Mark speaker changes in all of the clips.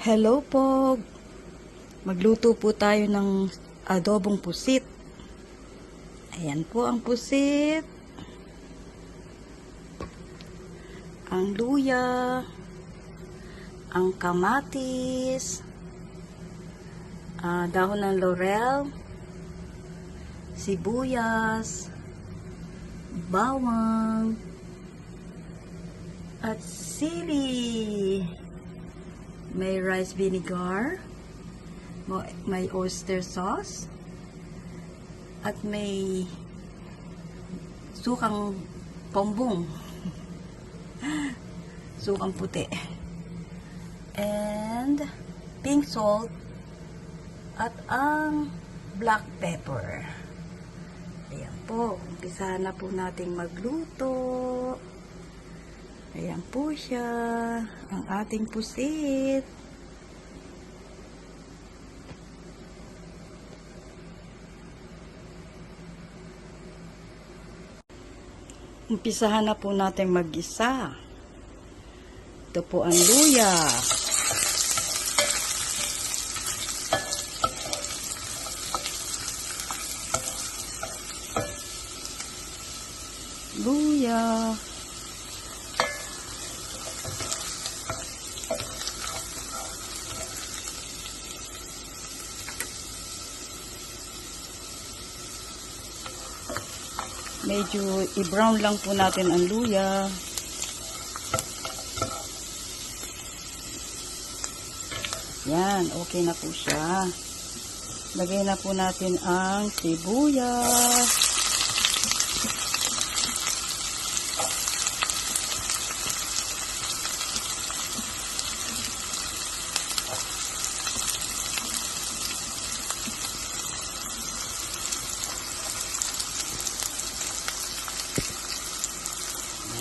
Speaker 1: Hello po. Magluto po tayo ng adobong pusit. Ayan po ang pusit. Ang luya. Ang kamatis. Dahon ng laurel. Sibuyas. Bawang. At sili. May rice vinegar, may oyster sauce, at may sukang pombong, sukang puti, and pink salt, at ang black pepper. Ayan po, umpisahan na po nating magluto. Ayan po siya, ang ating pusit. Umpisahan na po natin mag-isa. Ito po ang luya. Luya. Medyo i-brown lang po natin ang luya. Yan, okay na po siya. Lagay na po natin ang sibuyas.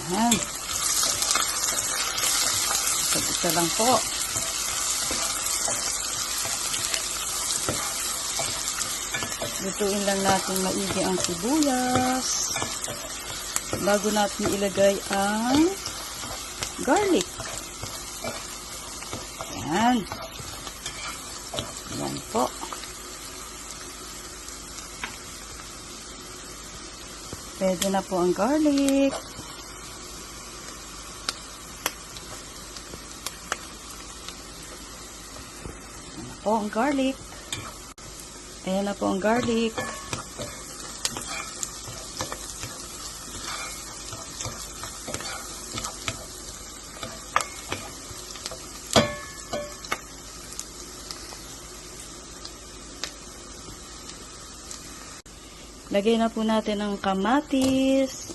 Speaker 1: Yan. Isa lang po. Lutuin lang natin maigi ang sibuyas. Bago natin ilagay ang garlic. Yan. Yan po. Pwede na po ang garlic. Po ang garlic. Ayan na po ang garlic. Lagay na po natin ang kamatis.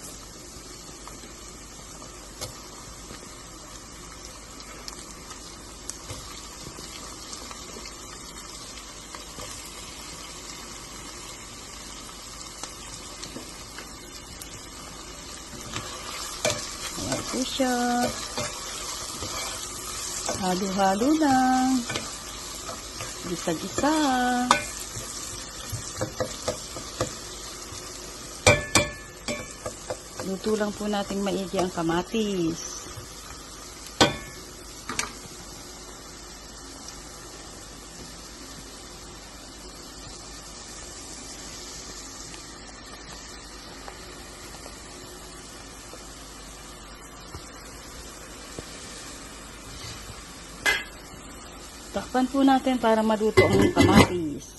Speaker 1: Ayan po siya. Halo-halo lang. Gisa-gisa. Luto lang po nating maigi ang kamatis. Takpan po natin para maluto ang kamatis.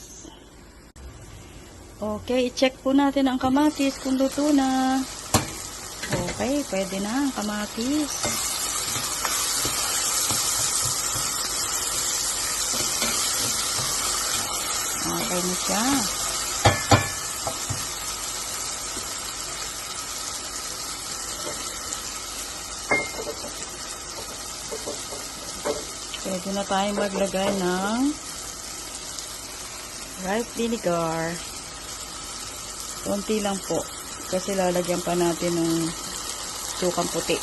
Speaker 1: Okay, i-check po natin ang kamatis kung luto na. Okay, pwede na ang kamatis. Okay na siya. Pwede na tayong maglagay ng rice vinegar. Konti lang po. Kasi lalagyan pa natin ng sukang puti.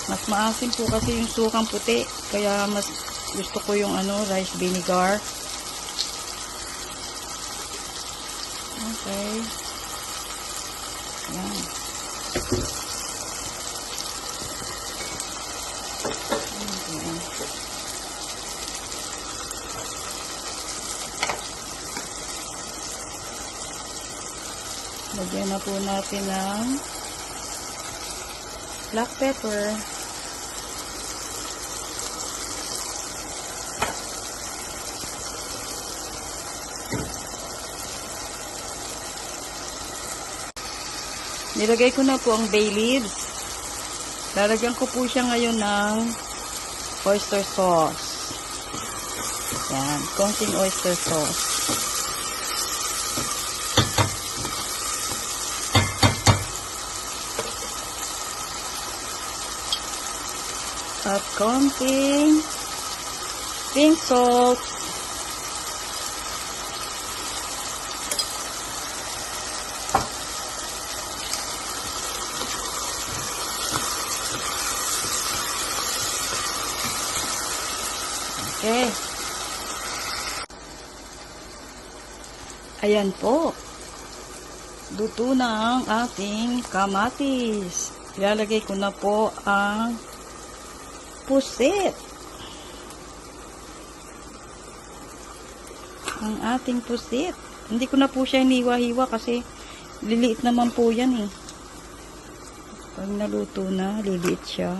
Speaker 1: Mas maasim po kasi yung sukang puti. Kaya mas gusto ko yung rice vinegar. Okay. Yan. Lagyan na po natin ng black pepper. Nilagay ko na po ang bay leaves. Lalagyan ko po siya ngayon ng oyster sauce. Yan, konting oyster sauce. At konting pink salt. Okay. Ayan po. Luto na ang ating kamatis. Ilalagay ko na po ang pusit. Ang ating pusit. Hindi ko na po siya hiniwa-hiwa kasi liliit naman po yan eh. Pag naluto na, liliit siya.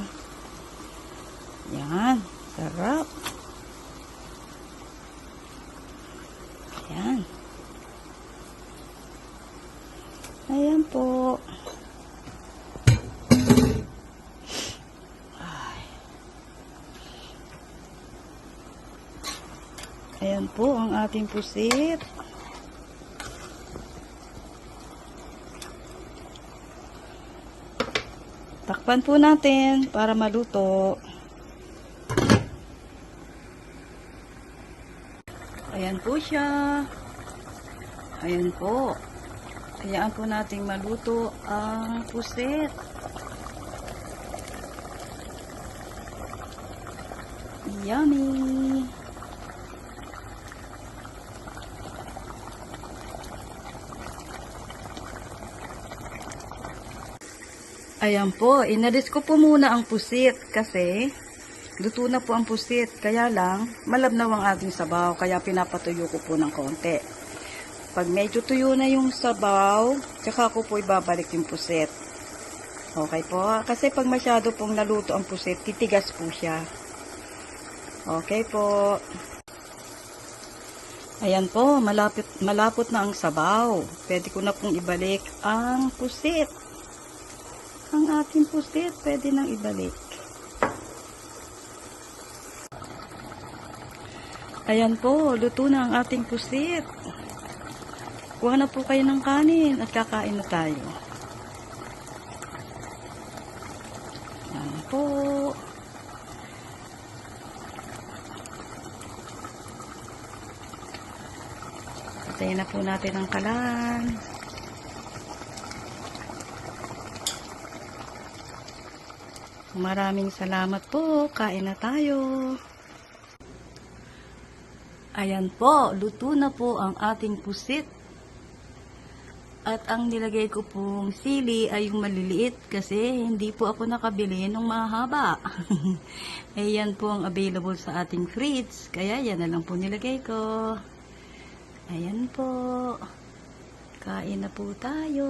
Speaker 1: Yan. Sarap. Yan. Ayan po. Ayan po ang ating pusit. Takpan po natin para maluto. Ayan po siya. Ayan po. Hayaan po nating maluto ang pusit. Yummy! Ayan po, inalis ko po muna ang pusit kasi luto na po ang pusit. Kaya lang, malabnaw ang ating sabaw. Kaya pinapatuyo ko po ng konti. Pag medyo tuyo na yung sabaw, tsaka ko po ibabalik yung pusit. Okay po? Kasi pag masyado pong naluto ang pusit, titigas po siya. Okay po. Ayan po, malapot na ang sabaw. Pwede ko na pong ibalik ang pusit. Ang ating pusit, pwede nang ibalik. Ayan po, luto na ang ating pusit. Kuha na po kayo ng kanin at kakain na tayo. Ayan po. Patayin na po natin ang kalan. Maraming salamat po. Kain na tayo. Ayan po, luto na po ang ating pusit. At ang nilagay ko pong sili ay yung maliliit kasi hindi po ako nakabili ng mahaba. Ayan po ang available sa ating fridge. Kaya yan na lang po nilagay ko. Ayan po. Kain na po tayo.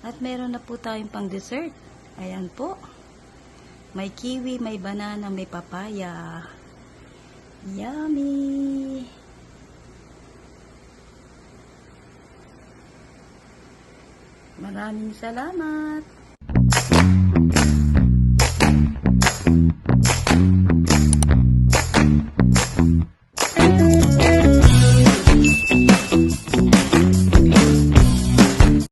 Speaker 1: At meron na po tayong pang dessert. Ayan po. May kiwi, may banana, may papaya. Yummy! Maraming salamat!